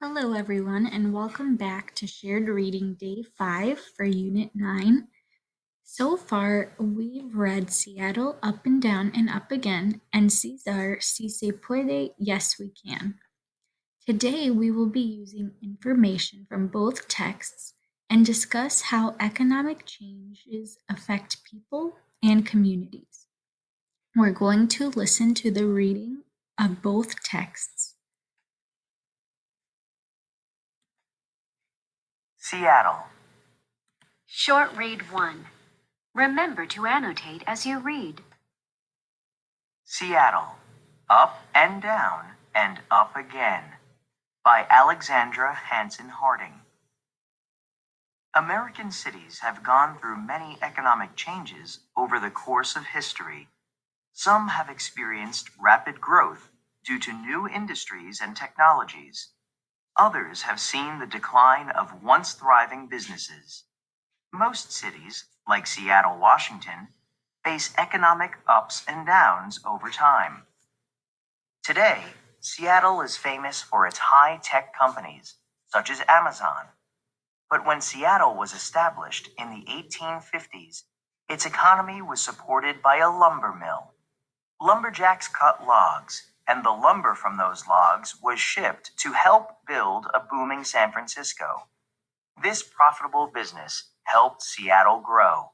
Hello, everyone, and welcome back to Shared Reading Day 5 for Unit 9. So far, we've read Seattle Up and Down and Up Again and Cesar Si Se Puede, Yes We Can. Today, we will be using information from both texts and discuss how economic changes affect people and communities. We're going to listen to the reading of both texts. Seattle. Short Read 1. Remember to annotate as you read. Seattle. Up and Down and Up Again by Alexandra Hanson Harding. American cities have gone through many economic changes over the course of history. Some have experienced rapid growth due to new industries and technologies. Others have seen the decline of once thriving businesses. Most cities, like Seattle, Washington, face economic ups and downs over time. Today, Seattle is famous for its high-tech companies, such as Amazon. But when Seattle was established in the 1850s, its economy was supported by a lumber mill. Lumberjacks cut logs, and the lumber from those logs was shipped to help build a booming San Francisco. This profitable business helped Seattle grow.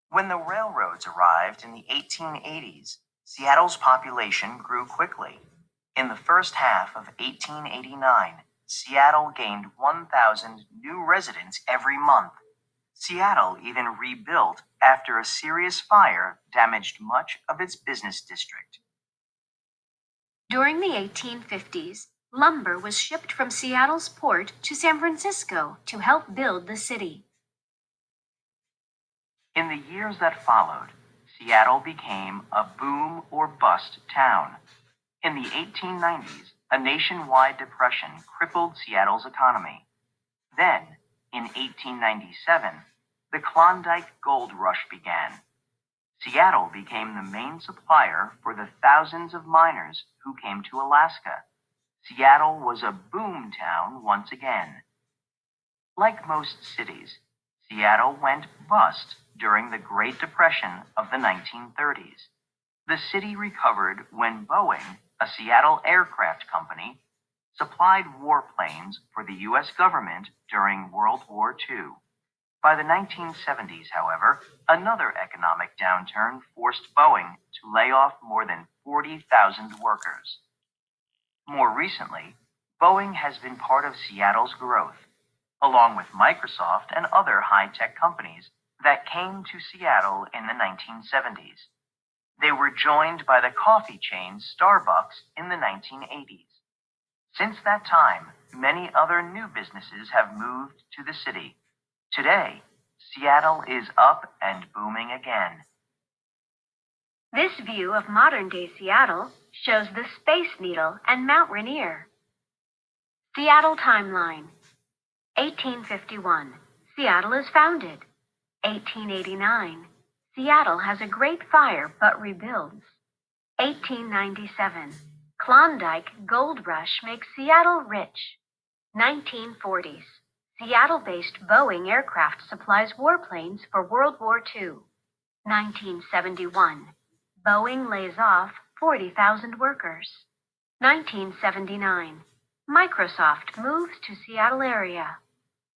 When the railroads arrived in the 1880s, Seattle's population grew quickly. In the first half of 1889, Seattle gained 1,000 new residents every month. Seattle even rebuilt after a serious fire damaged much of its business district. During the 1850s, lumber was shipped from Seattle's port to San Francisco to help build the city. In the years that followed, Seattle became a boom or bust town. In the 1890s, a nationwide depression crippled Seattle's economy. Then, in 1897, the Klondike Gold Rush began. Seattle became the main supplier for the thousands of miners who came to Alaska. Seattle was a boom town once again. Like most cities, Seattle went bust during the Great Depression of the 1930s. The city recovered when Boeing, a Seattle aircraft company, supplied warplanes for the U.S. government during World War II. By the 1970s, however, another economic downturn forced Boeing to lay off more than 40,000 workers. More recently, Boeing has been part of Seattle's growth, along with Microsoft and other high-tech companies that came to Seattle in the 1970s. They were joined by the coffee chain Starbucks in the 1980s. Since that time, many other new businesses have moved to the city. Today, Seattle is up and booming again. This view of modern-day Seattle shows the Space Needle and Mount Rainier. Seattle Timeline. 1851. Seattle is founded. 1889. Seattle has a great fire but rebuilds. 1897. Klondike Gold Rush makes Seattle rich. 1940s. Seattle-based Boeing aircraft supplies warplanes for World War II. 1971. Boeing lays off 40,000 workers. 1979. Microsoft moves to Seattle area.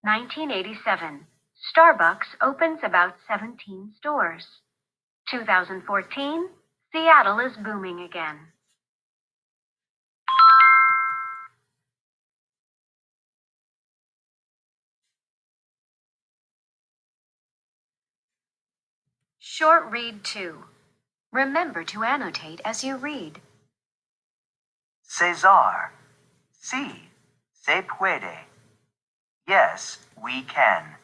1987. Starbucks opens about 17 stores. 2014. Seattle is booming again. Short Read 2. Remember to annotate as you read. Cesar. Si se puede. Yes, we can.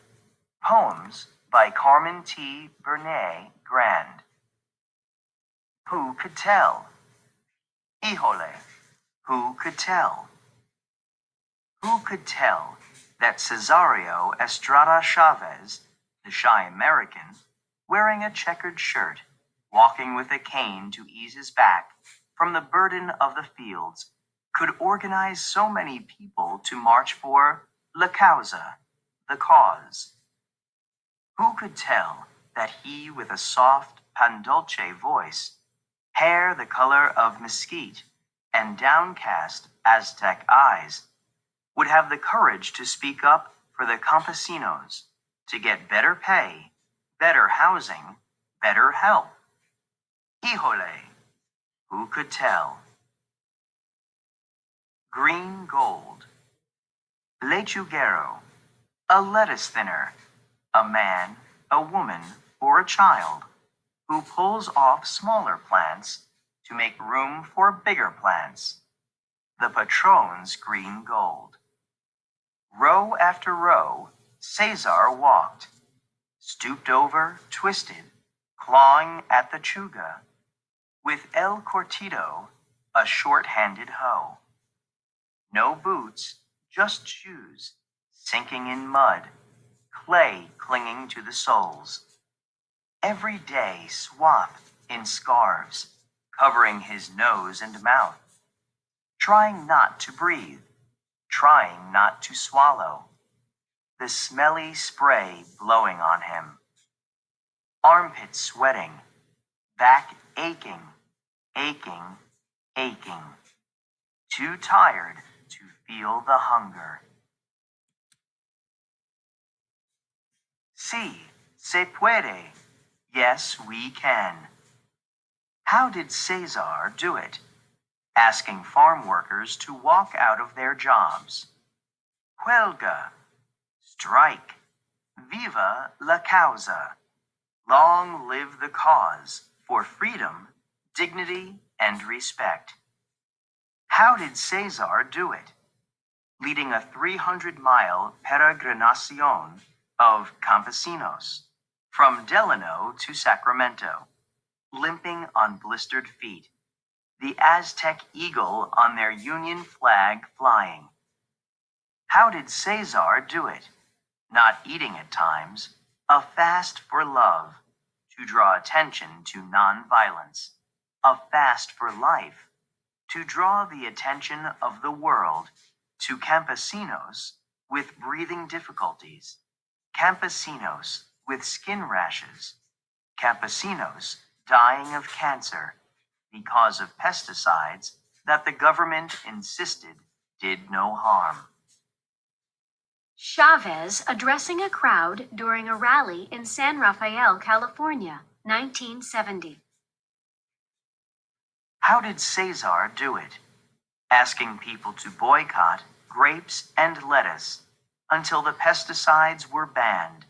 Poems by Carmen T. Bernay Grand. Who could tell? Híjole, who could tell? Who could tell that Cesario Estrada Chavez, the shy American, wearing a checkered shirt, walking with a cane to ease his back from the burden of the fields, could organize so many people to march for la causa, the cause? Who could tell that he with a soft pan dulce voice, hair the color of mesquite, and downcast Aztec eyes, would have the courage to speak up for the campesinos to get better pay, better housing, better health? Híjole, who could tell? Green gold. Lechuguero, a lettuce thinner, a man, a woman, or a child who pulls off smaller plants to make room for bigger plants. The patron's green gold. Row after row, Cesar walked, stooped over, twisted, clawing at the chuga, with El Cortito, a short-handed hoe. No boots, just shoes, sinking in mud, clay clinging to the soles. Every day swathed in scarves, covering his nose and mouth, trying not to breathe, trying not to swallow, the smelly spray blowing on him. Armpit sweating, back aching, aching, aching, too tired to feel the hunger. Sí, se puede. Yes, we can. How did Cesar do it? Asking farm workers to walk out of their jobs. Huelga, strike. Viva la causa. Long live the cause for freedom, dignity, and respect. How did Cesar do it? Leading a 300-mile peregrinación of campesinos from Delano to Sacramento, limping on blistered feet, the Aztec eagle on their Union flag flying. How did Cesar do it? Not eating at times, a fast for love, to draw attention to nonviolence, a fast for life, to draw the attention of the world to campesinos with breathing difficulties, campesinos with skin rashes, campesinos dying of cancer because of pesticides that the government insisted did no harm. Chavez addressing a crowd during a rally in San Rafael, California, 1970. How did Cesar do it? Asking people to boycott grapes and lettuce until the pesticides were banned,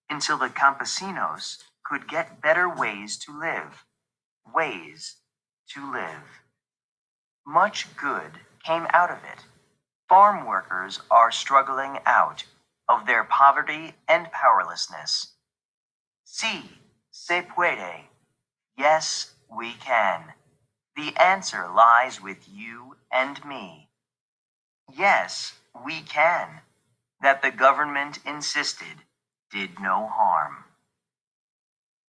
until the campesinos could get better ways to live. Ways to live. Much good came out of it. Farm workers are struggling out of their poverty and powerlessness. Sí, se puede. Yes, we can. The answer lies with you and me. Yes, we can. That the government insisted did no harm.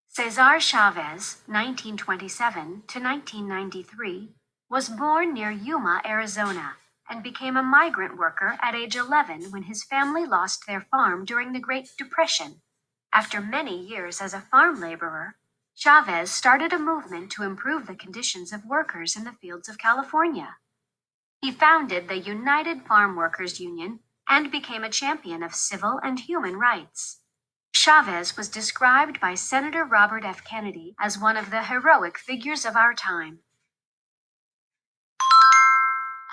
Cesar Chavez, 1927 to 1993, was born near Yuma, Arizona, and became a migrant worker at age 11 when his family lost their farm during the Great Depression. After many years as a farm laborer, Chavez started a movement to improve the conditions of workers in the fields of California. He founded the United Farm Workers Union and became a champion of civil and human rights. Chavez was described by Senator Robert F. Kennedy as one of the heroic figures of our time.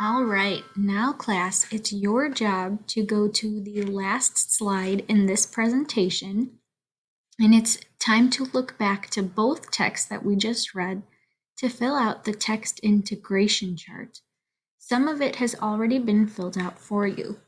All right, now class, it's your job to go to the last slide in this presentation, and it's time to look back to both texts that we just read to fill out the text integration chart. Some of it has already been filled out for you.